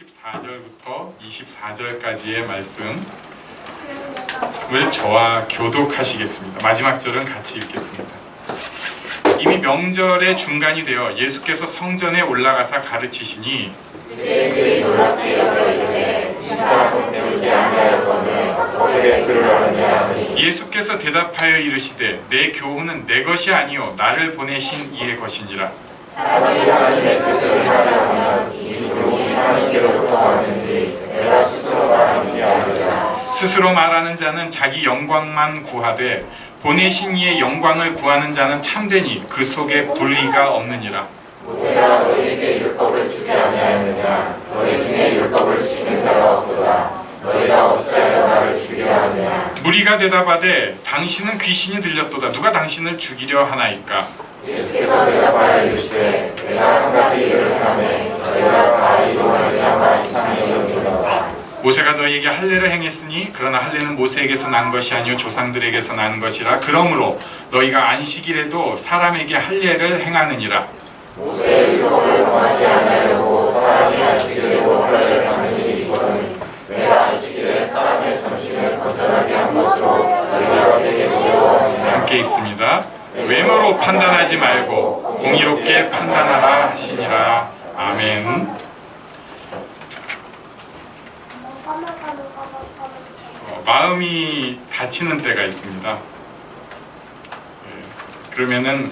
14절부터 24절까지의 말씀을 저와 교독하시겠습니다. 마지막 절은 같이 읽겠습니다. 이미 명절의 중간이 되어 예수께서 성전에 올라가사 가르치시니 유대인들이 놀랍게 여겨 이르되 이 사람은 배우지 아니하였거늘 어떻게 그를 알았냐 하니 예수께서 대답하여 이르시되 내 교훈은 내 것이 아니요 나를 보내신 이의 것이니라. 사람이 하나님의 뜻을 행하려 하면 이 교훈이 하나님께로부터 왔는지 내가 스스로 말하는지 아니라. 스스로 말하는 자는 자기 영광만 구하되 보내신 이의 영광을 구하는 자는 참되니 그 속에 불의가 없느니라. 모세가 너희에게 율법을 주지 아니하였느냐 너희 중에 율법을 지키는 자가 없도다. 너희가 어찌하여 나를 죽이려 하느냐. 무리가 대답하되 당신은 귀신이 들렸도다. 누가 당신을 죽이려 하나이까. 예수께서 대답하여 이르시되 내가 한 가지 일을 행하매 너희가 다 이로 말미암아 이상히 여기노라. 모세가 너희에게 할례를 행했으니 그러나 할례는 모세에게서 난 것이 아니요 조상들에게서 난 것이라. 그러므로 너희가 안식일에도 사람에게 할례를 행하느니라. 모세의 율법을 범하지 아니하려고 사람이 안식일에도 할례를 하는지 이거는 내가 안식일에 사람의 정신을 건전하게 한 것으로 너희가 되게 두려워하느냐. 함께 있습니다. 외모로 판단하지 말고 공의롭게 판단하라 하시니라. 아멘. 마음이 다치는 때가 있습니다. 그러면은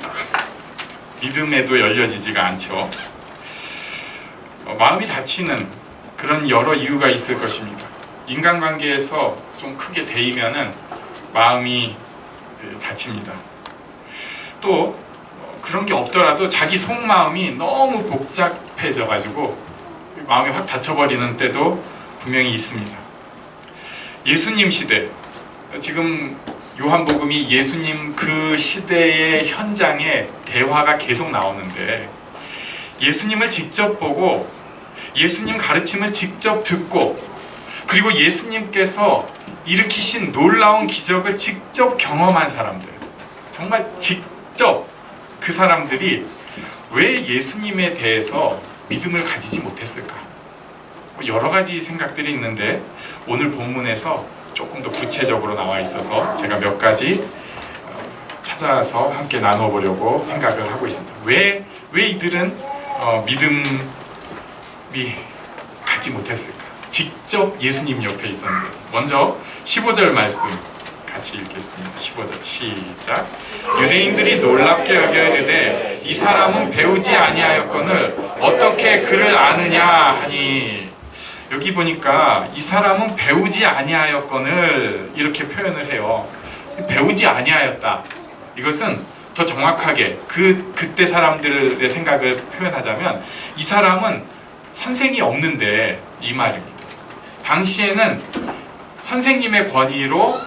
믿음에도 열려지지가 않죠. 마음이 다치는 그런 여러 이유가 있을 것입니다. 인간관계에서 좀 크게 데이면은 마음이 다칩니다. 또 그런 게 없더라도 자기 속마음이 너무 복잡해져 가지고 마음이 확 다쳐버리는 때도 분명히 있습니다. 예수님 시대, 지금 요한복음이 예수님 그 시대의 현장에 대화가 계속 나오는데 예수님을 직접 보고 예수님 가르침을 직접 듣고 그리고 예수님께서 일으키신 놀라운 기적을 직접 경험한 사람들, 정말 직접 그 사람들이 왜 예수님에 대해서 믿음을 가지지 못했을까? 여러 가지 생각들이 있는데 오늘 본문에서 조금 더 구체적으로 나와 있어서 제가 몇 가지 찾아서 함께 나눠보려고 생각을 하고 있습니다. 왜 이들은 믿음이 가지 못했을까? 직접 예수님 옆에 있었는데. 먼저 15절 말씀 같이 읽겠습니다. 15절 시작. 유대인들이 놀랍게 여겨 이르되 이 사람은 배우지 아니하였거늘 어떻게 그를 아느냐 하니. 여기 보니까 이 사람은 배우지 아니하였거늘 이렇게 표현을 해요. 배우지 아니하였다. 이것은 더 정확하게 그때 사람들의 생각을 표현하자면 이 사람은 선생이 없는데 이 말입니다. 당시에는 선생님의 권위로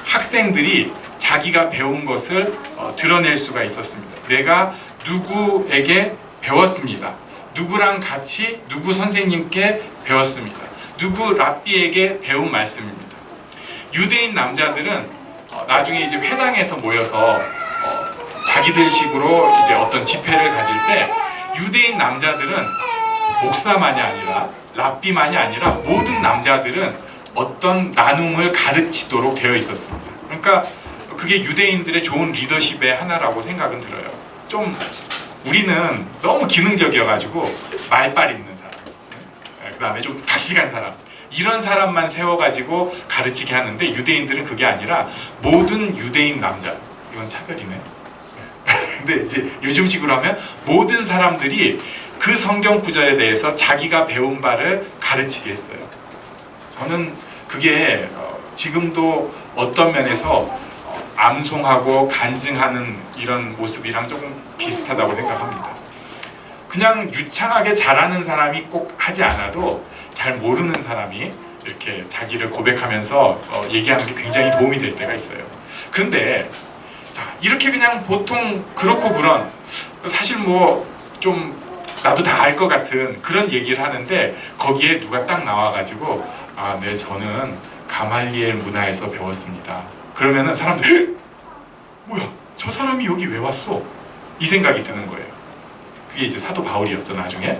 학생들이 자기가 배운 것을 드러낼 수가 있었습니다. 내가 누구에게 배웠습니다. 누구랑 같이 누구 선생님께 배웠습니다. 누구 랍비에게 배운 말씀입니다. 유대인 남자들은 나중에 이제 회당에서 모여서 자기들식으로 이제 어떤 집회를 가질 때 유대인 남자들은 목사만이 아니라 랍비만이 아니라 모든 남자들은 어떤 나눔을 가르치도록 되어 있었습니다. 그러니까 그게 유대인들의 좋은 리더십의 하나라고 생각은 들어요. 좀 우리는 너무 기능적이어가지고 말빨 있는 사람, 그 다음에 좀 다시간 사람, 이런 사람만 세워가지고 가르치게 하는데 유대인들은 그게 아니라 모든 유대인 남자, 이건 차별이네. 근데 이제 요즘식으로 하면 모든 사람들이 그 성경 구절에 대해서 자기가 배운 바를 가르치게 했어요. 저는 그게 지금도 어떤 면에서 암송하고 간증하는 이런 모습이랑 조금 비슷하다고 생각합니다. 그냥 유창하게 잘하는 사람이 꼭 하지 않아도 잘 모르는 사람이 이렇게 자기를 고백하면서 얘기하는 게 굉장히 도움이 될 때가 있어요. 그런데 자, 이렇게 그냥 보통 그렇고 그런 사실 뭐 좀 나도 다 알 것 같은 그런 얘기를 하는데 거기에 누가 딱 나와가지고 아, 네, 저는 가말리엘 문화에서 배웠습니다. 그러면은 사람들 뭐야? 저 사람이 여기 왜 왔어? 이 생각이 드는 거예요. 그게 이제 사도 바울이었죠 나중에.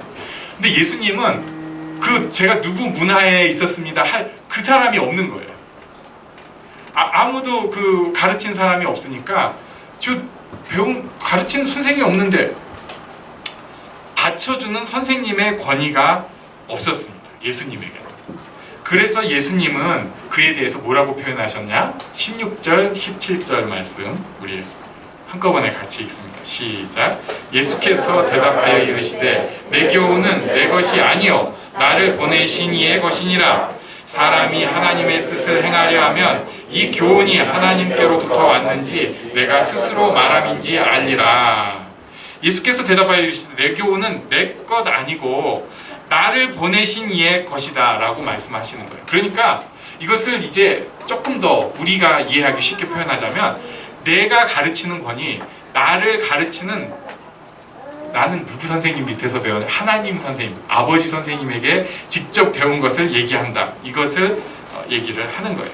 근데 예수님은 제가 누구 문화에 있었습니다 할 그 사람이 없는 거예요. 아무도 그 가르친 사람이 없으니까 저 가르치는 선생이 없는데 받쳐주는 선생님의 권위가 없었습니다. 예수님에게. 그래서 예수님은 그에 대해서 뭐라고 표현하셨냐? 16절, 17절 말씀 우리 한꺼번에 같이 읽습니다. 시작. 예수께서 대답하여 이르시되 내 교훈은 내 것이 아니요 나를 보내신 이의 것이니라. 사람이 하나님의 뜻을 행하려 하면 이 교훈이 하나님께로부터 왔는지 내가 스스로 말함인지 알리라. 예수께서 대답하여 이르시되 내 교훈은 내 것 아니고 나를 보내신 이의 것이다 라고 말씀하시는 거예요. 그러니까 이것을 이제 조금 더 우리가 이해하기 쉽게 표현하자면 내가 가르치는 권위, 나를 가르치는 나는 누구 선생님 밑에서 배운 하나님 선생님, 아버지 선생님에게 직접 배운 것을 얘기한다. 이것을 얘기를 하는 거예요.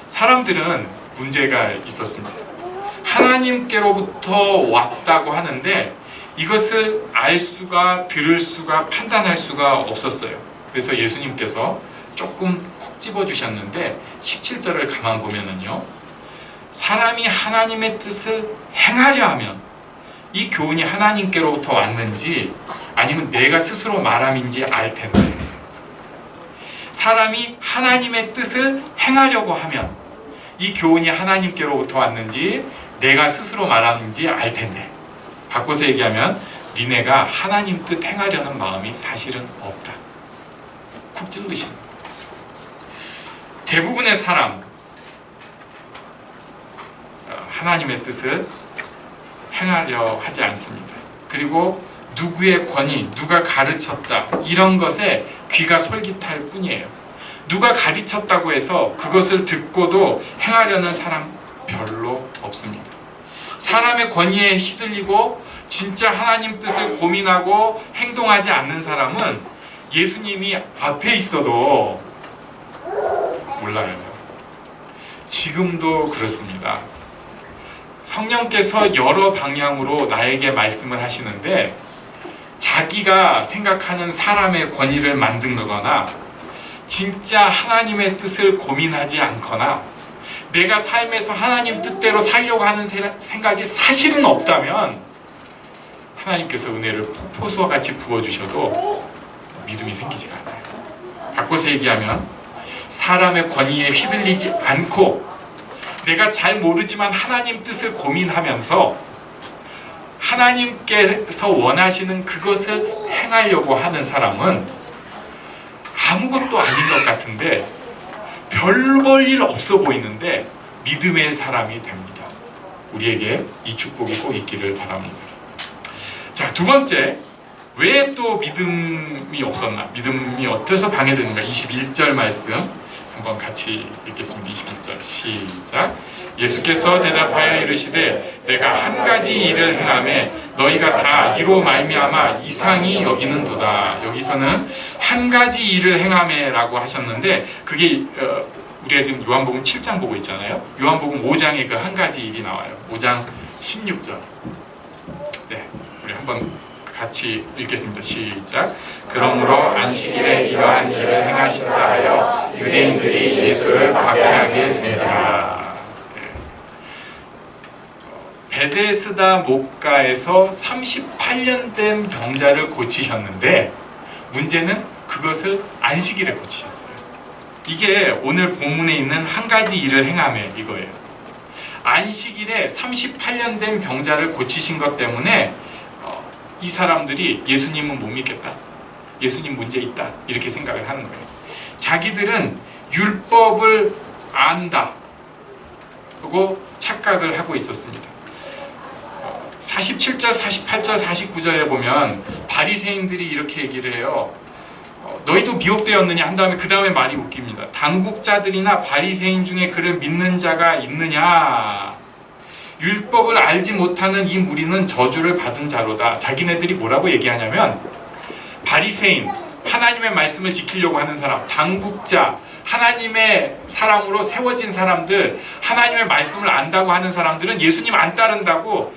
사람들은 문제가 있었습니다. 하나님께로부터 왔다고 하는데 이것을 알 수가, 들을 수가, 판단할 수가 없었어요. 그래서 예수님께서 조금 콕 집어주셨는데 17절을 가만 보면은요, 사람이 하나님의 뜻을 행하려 하면 이 교훈이 하나님께로부터 왔는지 아니면 내가 스스로 말함인지 알 텐데, 사람이 하나님의 뜻을 행하려고 하면 이 교훈이 하나님께로부터 왔는지 내가 스스로 말함인지 알 텐데, 바꿔서 얘기하면 니네가 하나님 뜻 행하려는 마음이 사실은 없다. 쿡 찔르시는 거예요. 대부분의 사람 하나님의 뜻을 행하려 하지 않습니다. 그리고 누구의 권위, 누가 가르쳤다 이런 것에 귀가 솔깃할 뿐이에요. 누가 가르쳤다고 해서 그것을 듣고도 행하려는 사람 별로 없습니다. 사람의 권위에 휘둘리고 진짜 하나님 뜻을 고민하고 행동하지 않는 사람은 예수님이 앞에 있어도 몰라요. 지금도 그렇습니다. 성령께서 여러 방향으로 나에게 말씀을 하시는데 자기가 생각하는 사람의 권위를 만든 거거나 진짜 하나님의 뜻을 고민하지 않거나 내가 삶에서 하나님 뜻대로 살려고 하는 생각이 사실은 없다면 하나님께서 은혜를 폭포수와 같이 부어주셔도 믿음이 생기지가 않아요. 바꿔서 얘기하면 사람의 권위에 휘둘리지 않고 내가 잘 모르지만 하나님 뜻을 고민하면서 하나님께서 원하시는 그것을 행하려고 하는 사람은 아무것도 아닌 것 같은데 별 볼 일 없어 보이는데 믿음의 사람이 됩니다. 우리에게 이 축복이 꼭 있기를 바랍니다. 자, 두 번째, 왜 또 믿음이 없었나? 믿음이 어째서 방해되는가? 21절 말씀 한번 같이 읽겠습니다. 21절 시작. 예수께서 대답하여 이르시되 내가 한 가지 일을 행하매 너희가 다 이로 말미암아 이상히 여기는도다. 여기서는 한 가지 일을 행하매라고 하셨는데 그게 우리가 지금 요한복음 7장 보고 있잖아요. 요한복음 5장에 그 한 가지 일이 나와요. 5장 16절. 네, 우리 한번 같이 읽겠습니다. 시작. 그러므로 안식일에 이러한 일을 행하신다 하여 유대인들이 예수를 박해하게 되니라. 베데스다 목가에서 38년 된 병자를 고치셨는데 문제는 그것을 안식일에 고치셨어요. 이게 오늘 본문에 있는 한 가지 일을 행하매 이거예요. 안식일에 38년 된 병자를 고치신 것 때문에 이 사람들이 예수님은 못 믿겠다, 예수님 문제 있다 이렇게 생각을 하는 거예요. 자기들은 율법을 안다 그리고 착각을 하고 있었습니다. 47절, 48절, 49절에 보면 바리새인들이 이렇게 얘기를 해요. 너희도 미혹되었느냐 한 다음에 그 다음에 말이 웃깁니다. 당국자들이나 바리새인 중에 그를 믿는 자가 있느냐? 율법을 알지 못하는 이 무리는 저주를 받은 자로다. 자기네들이 뭐라고 얘기하냐면 바리새인, 하나님의 말씀을 지키려고 하는 사람, 당국자, 하나님의 사람으로 세워진 사람들, 하나님의 말씀을 안다고 하는 사람들은 예수님 안 따른다고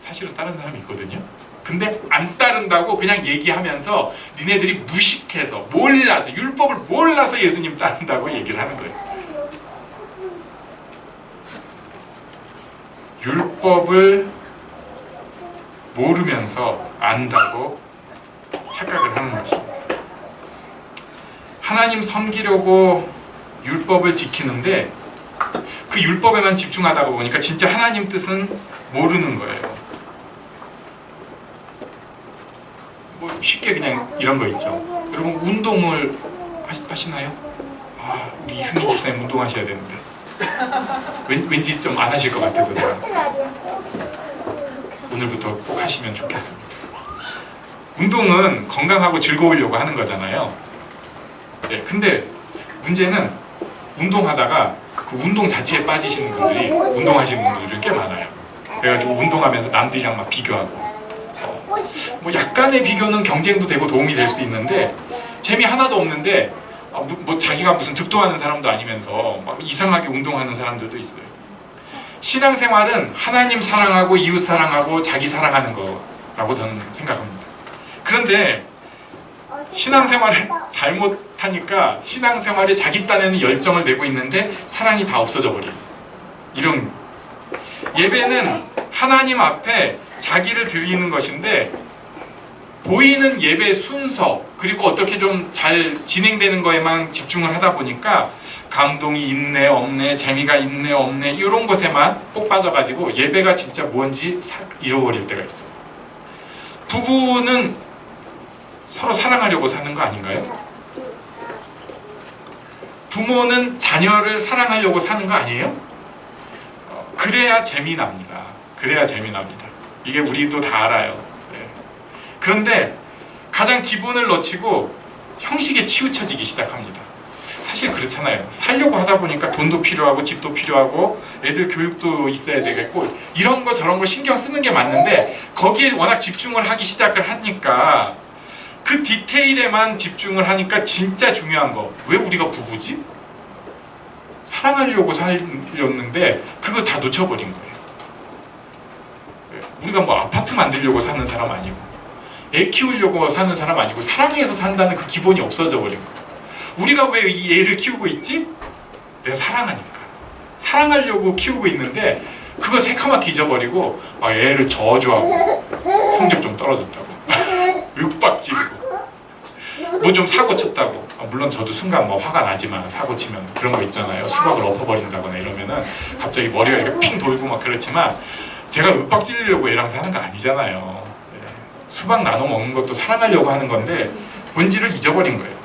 사실은 다른 사람이 있거든요. 근데 안 따른다고 그냥 얘기하면서 니네들이 무식해서 몰라서 율법을 몰라서 예수님 따른다고 얘기를 하는 거예요. 율법을 모르면서 안다고 착각을 하는 것입니다. 하나님 섬기려고 율법을 지키는데 그 율법에만 집중하다가 보니까 진짜 하나님 뜻은 모르는 거예요. 뭐 쉽게 그냥 이런 거 있죠. 여러분 운동을 하시나요? 아, 우리 이승민 집사님 운동하셔야 되는데 왠지 좀 안 하실 것 같아서 내가 오늘부터 꼭 하시면 좋겠습니다. 운동은 건강하고 즐거우려고 하는 거잖아요. 네, 근데 문제는 운동하다가 그 운동 자체에 빠지시는 분들이 운동하시는 분들이 꽤 많아요. 그래가지고 운동하면서 남들이랑 막 비교하고 뭐 약간의 비교는 경쟁도 되고 도움이 될 수 있는데 재미 하나도 없는데 뭐 자기가 무슨 득도하는 사람도 아니면서 막 이상하게 운동하는 사람들도 있어요. 신앙생활은 하나님 사랑하고 이웃 사랑하고 자기 사랑하는 거라고 저는 생각합니다. 그런데 신앙생활을 잘못하니까 신앙생활에 자기 딴에는 열정을 내고 있는데 사랑이 다 없어져 버려요. 이런 예배는 하나님 앞에 자기를 드리는 것인데 보이는 예배 순서 그리고 어떻게 좀 잘 진행되는 거에만 집중을 하다 보니까 감동이 있네 없네 재미가 있네 없네 이런 것에만 꼭 빠져가지고 예배가 진짜 뭔지 잃어버릴 때가 있어요. 부부는 서로 사랑하려고 사는 거 아닌가요? 부모는 자녀를 사랑하려고 사는 거 아니에요? 그래야 재미납니다. 그래야 재미납니다. 이게 우리도 다 알아요. 네. 그런데 가장 기본을 놓치고 형식에 치우쳐지기 시작합니다. 사실 그렇잖아요. 살려고 하다 보니까 돈도 필요하고 집도 필요하고 애들 교육도 있어야 되겠고 이런 거 저런 거 신경 쓰는 게 맞는데 거기에 워낙 집중을 하기 시작을 하니까 그 디테일에만 집중을 하니까 진짜 중요한 거 왜 우리가 부부지? 사랑하려고 살렸는데 그거 다 놓쳐버린 거예요. 우리가 뭐 아파트 만들려고 사는 사람 아니고 애 키우려고 사는 사람 아니고 사랑해서 산다는 그 기본이 없어져 버린 거예요. 우리가 왜 이 애를 키우고 있지? 내가 사랑하니까. 사랑하려고 키우고 있는데 그거 새카맣게 잊어버리고 애를 저주하고 성적 좀 떨어졌다고 윽박지르고 뭐 좀 사고 쳤다고 물론 저도 순간 뭐 화가 나지만 사고 치면 그런 거 있잖아요. 수박을 엎어버린다거나 이러면은 갑자기 머리가 이렇게 핑 돌고 막 그렇지만 제가 윽박 찌르려고 애랑 사는 거 아니잖아요. 네. 수박 나눠 먹는 것도 사랑하려고 하는 건데 본질을 잊어버린 거예요.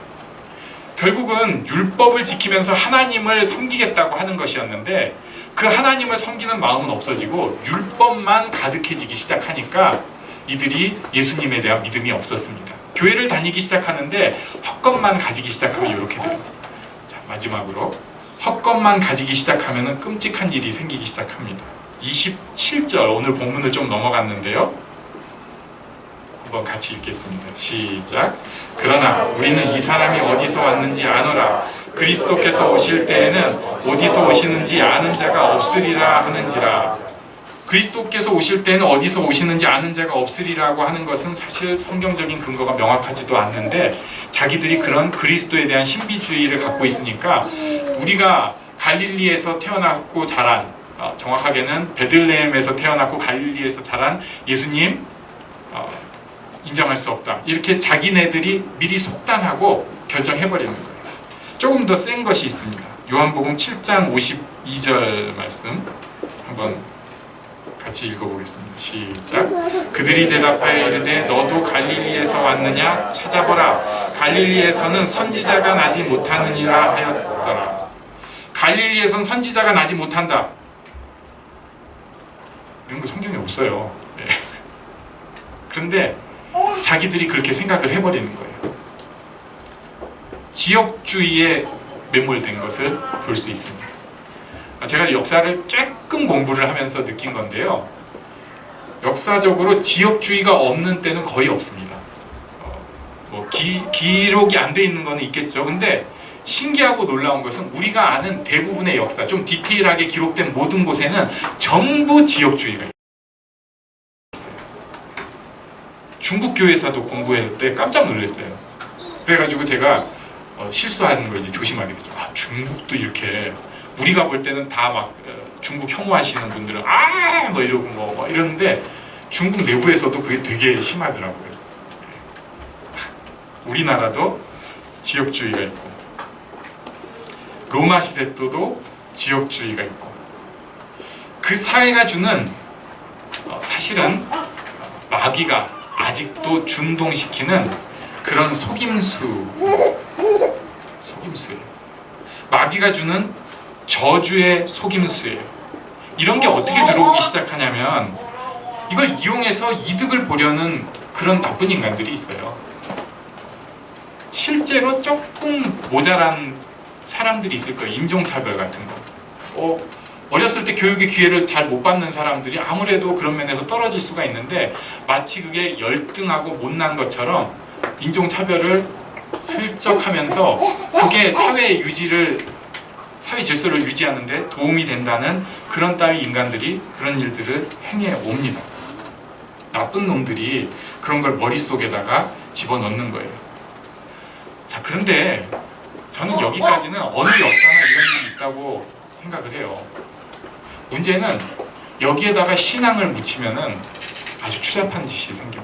결국은 율법을 지키면서 하나님을 섬기겠다고 하는 것이었는데 그 하나님을 섬기는 마음은 없어지고 율법만 가득해지기 시작하니까 이들이 예수님에 대한 믿음이 없었습니다. 교회를 다니기 시작하는데 헛것만 가지기 시작하면 이렇게 돼요. 자, 마지막으로 헛것만 가지기 시작하면 끔찍한 일이 생기기 시작합니다. 27절 오늘 본문을 좀 넘어갔는데요. 한번 같이 읽겠습니다. 시작. 그러나 우리는 이 사람이 어디서 왔는지 아노라. 그리스도께서 오실 때에는 어디서 오시는지 아는 자가 없으리라 하는지라. 그리스도께서 오실 때는 어디서 오시는지 아는 자가 없으리라고 하는 것은 사실 성경적인 근거가 명확하지도 않는데 자기들이 그런 그리스도에 대한 신비주의를 갖고 있으니까 우리가 갈릴리에서 태어났고 자란 정확하게는 베들레헴에서 태어났고 갈릴리에서 자란 예수님 인정할 수 없다. 이렇게 자기네들이 미리 속단하고 결정해버리는 거예요. 조금 더 센 것이 있습니다. 요한복음 7장 52절 말씀 한번 같이 읽어보겠습니다. 시작. 그들이 대답하여 이르되 너도 갈릴리에서 왔느냐? 찾아보라. 갈릴리에서는 선지자가 나지 못하느니라 하였더라. 갈릴리에선 선지자가 나지 못한다. 이런 거 성경에 없어요. 네. 그런데 자기들이 그렇게 생각을 해버리는 거예요. 지역주의에 매몰된 것을 볼 수 있습니다. 제가 역사를 조금 공부를 하면서 느낀 건데요. 역사적으로 지역주의가 없는 때는 거의 없습니다. 뭐 기록이 안 돼 있는 거는 있겠죠. 근데 신기하고 놀라운 것은 우리가 아는 대부분의 역사, 좀 디테일하게 기록된 모든 곳에는 전부 지역주의가 있어요. 중국 교회사도 공부할 때 깜짝 놀랐어요. 그래가지고 제가 실수하는 거 이제 조심하게 되죠. 아, 중국도 이렇게 우리가 볼 때는 다 막 중국 혐오하시는 분들은 뭐 이러고 뭐 이러는데 중국 내부에서도 그게 되게 심하더라고요. 우리나라도 지역주의가 있고 로마 시대 때도 지역주의가 있고 그 사회가 주는 사실은 마귀가 아직도 준동시키는 그런 속임수예요. 마귀가 주는 저주의 속임수예요. 이런 게 어떻게 들어오기 시작하냐면 이걸 이용해서 이득을 보려는 그런 나쁜 인간들이 있어요. 실제로 조금 모자란 사람들이 있을 거예요. 인종차별 같은 거. 어렸을 때 교육의 기회를 잘 못 받는 사람들이 아무래도 그런 면에서 떨어질 수가 있는데 마치 그게 열등하고 못난 것처럼 인종차별을 슬쩍 하면서 그게 사회 질서를 유지하는데 도움이 된다는 그런 따위 인간들이 그런 일들을 행해 옵니다. 나쁜 놈들이 그런 걸 머릿속에다가 집어넣는 거예요. 자, 그런데 저는 여기까지는 어느 역사나 이런 일이 있다고 생각을 해요. 문제는 여기에다가 신앙을 묻히면은 아주 추잡한 짓이 생깁니다.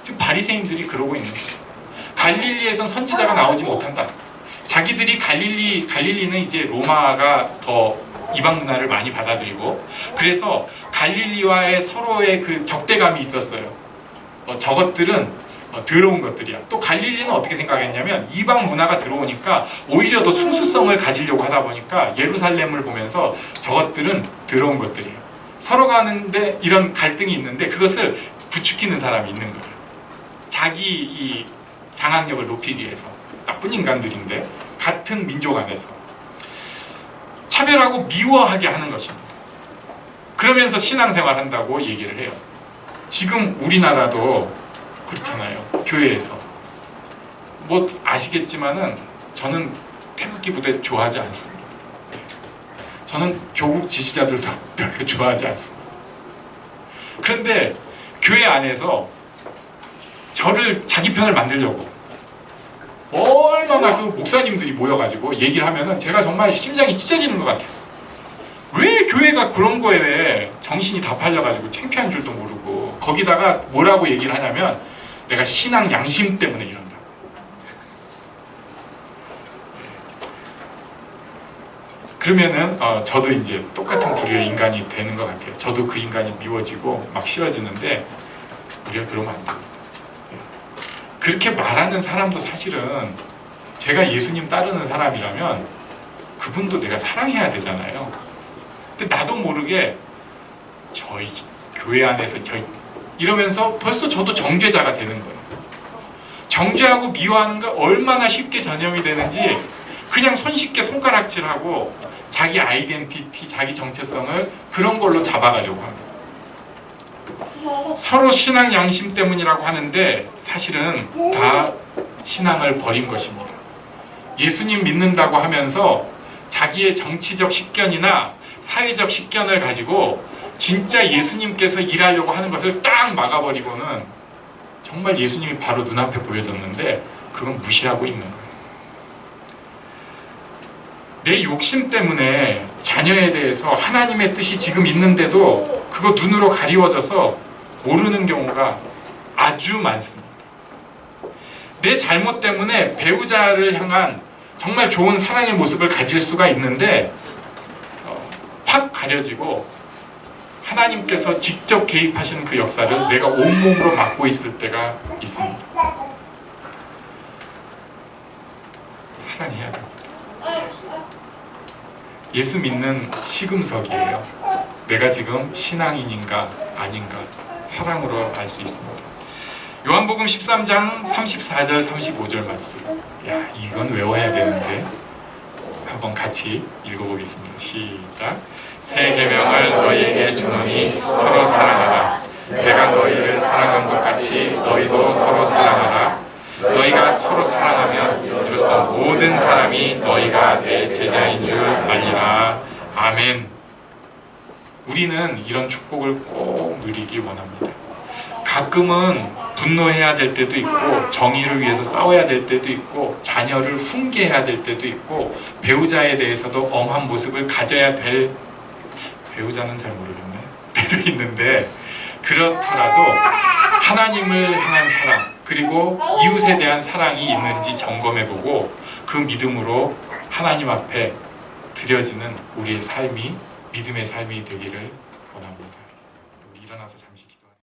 지금 바리새인들이 그러고 있는 거예요. 갈릴리에선 선지자가 나오지 못한다. 자기들이 갈릴리는 이제 로마가 더 이방 문화를 많이 받아들이고 그래서 갈릴리와의 서로의 그 적대감이 있었어요. 저것들은 더러운 것들이야. 또 갈릴리는 어떻게 생각했냐면 이방 문화가 들어오니까 오히려 더 순수성을 가지려고 하다 보니까 예루살렘을 보면서 저것들은 더러운 것들이에요. 서로 가는데 이런 갈등이 있는데 그것을 부추기는 사람이 있는 거예요. 자기 이 장악력을 높이기 위해서. 나쁜 인간들인데 같은 민족 안에서 차별하고 미워하게 하는 것입니다. 그러면서 신앙생활 한다고 얘기를 해요. 지금 우리나라도 그렇잖아요. 교회에서 뭐 아시겠지만은 저는 태극기 부대 좋아하지 않습니다. 저는 조국 지지자들도 별로 좋아하지 않습니다. 그런데 교회 안에서 저를 자기 편을 만들려고 얼마나 그 목사님들이 모여가지고 얘기를 하면은 제가 정말 심장이 찢어지는 것 같아요. 왜 교회가 그런 거에 정신이 다 팔려가지고 창피한 줄도 모르고 거기다가 뭐라고 얘기를 하냐면 내가 신앙 양심 때문에 이런다. 그러면은 저도 이제 똑같은 부류의 인간이 되는 것 같아요. 저도 그 인간이 미워지고 막 싫어지는데 우리가 그러면 안 됩니다. 그렇게 말하는 사람도 사실은 제가 예수님 따르는 사람이라면 그분도 내가 사랑해야 되잖아요. 근데 나도 모르게 저희 교회 안에서 이러면서 벌써 저도 정죄자가 되는 거예요. 정죄하고 미워하는 거 얼마나 쉽게 전염이 되는지 그냥 손쉽게 손가락질하고 자기 아이덴티티, 자기 정체성을 그런 걸로 잡아가려고 합니다. 서로 신앙 양심 때문이라고 하는데 사실은 다 신앙을 버린 것입니다. 예수님 믿는다고 하면서 자기의 정치적 식견이나 사회적 식견을 가지고 진짜 예수님께서 일하려고 하는 것을 딱 막아버리고는 정말 예수님이 바로 눈앞에 보여졌는데 그건 무시하고 있는 거예요. 내 욕심 때문에 자녀에 대해서 하나님의 뜻이 지금 있는데도 그거 눈으로 가리워져서 모르는 경우가 아주 많습니다. 내 잘못 때문에 배우자를 향한 정말 좋은 사랑의 모습을 가질 수가 있는데 확 가려지고 하나님께서 직접 개입하시는 그 역사를 내가 온몸으로 맡고 있을 때가 있습니다. 사랑해야 됩니다. 예수 믿는 시금석이에요. 내가 지금 신앙인인가 아닌가 사랑으로 알 수 있습니다. 요한복음 13장 34절 35절 말씀. 야, 이건 외워야 되는데 한번 같이 읽어보겠습니다. 시작. 새 계명을 너희에게 주노니 서로 사랑하라. 내가 너희를 사랑한 것 같이 너희도 서로 사랑하라. 너희가 서로 사랑하면 이로써 모든 사람이 너희가 내 제자인 줄 알리라. 아멘. 우리는 이런 축복을 꼭 누리기 원합니다. 가끔은 분노해야 될 때도 있고 정의를 위해서 싸워야 될 때도 있고 자녀를 훈계해야 될 때도 있고 배우자에 대해서도 엄한 모습을 가져야 될 배우자는 잘 모르겠네 때도 있는데 그렇더라도 하나님을 향한 사랑 그리고 이웃에 대한 사랑이 있는지 점검해보고 그 믿음으로 하나님 앞에 드려지는 우리의 삶이 믿음의 삶이 되기를 원합니다. 우리 일어나서